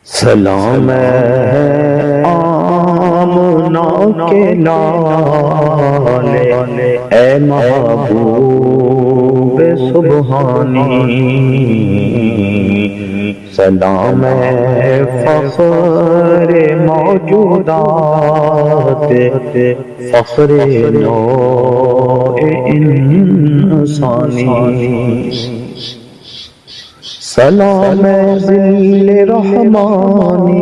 سلام ہے آمنا کے لالے، اے محبوب سبحانی۔ سلام ہے فخر موجودات، فخر نوع انسانی۔ سلام ذل رحمانی،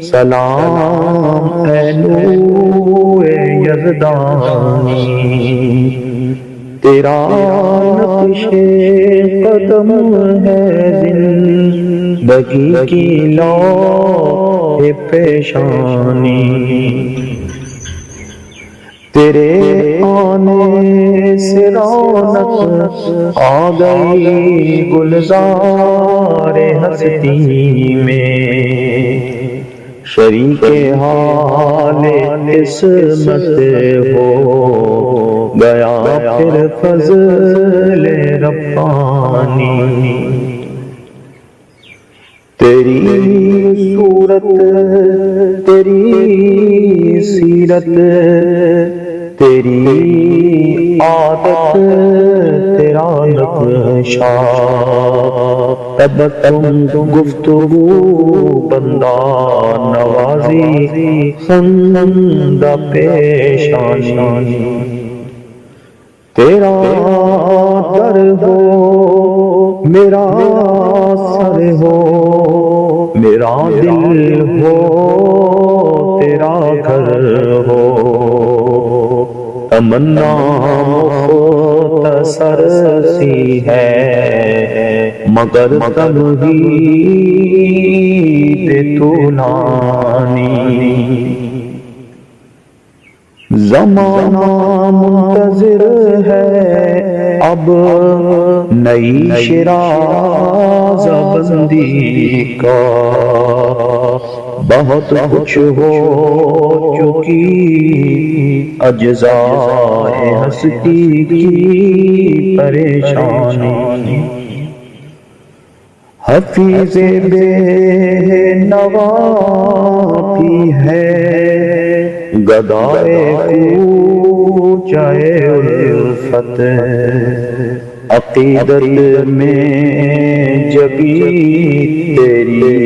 سلام نور یزدانی۔ تیرا نقش قدم ہے زندگی کی لوح پیشانی۔ تیرے آنے سے رونق آ گئی گلزار ہستی میں، شریک حال قسمت ہو گیا پھر فضل ربانی۔ تیری صورت، تیری سیرت، تیری عادت، تیرا نقشہ، تبسم گفتگو بندہ نوازی خندہ پیشانی۔ تیرا در ہو میرا سر ہو، میرا دل ہو تیرا گھر ہو، تمنا مختصر سی ہے مگر تمہید طولانی۔ زمانہ منتظر ہے اب نئی شراز بندی کا، بہت کچھ ہو چکی اجزائے ہستی کی پریشانی۔ حفیظ بے نوا بھی ہے گدائے کوچہ الفت، عقیدت میں جبی تیری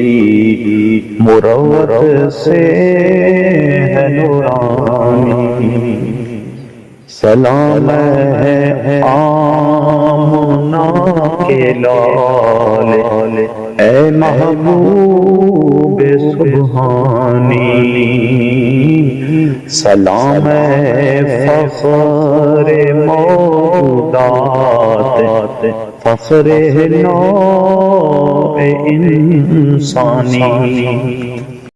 مروت سے ہے نورانی۔ سلام ہے آمنا کے لالے، اے محبوب سبحانی۔ سلام ہے فخر موجودات، فخر نوع انسانی۔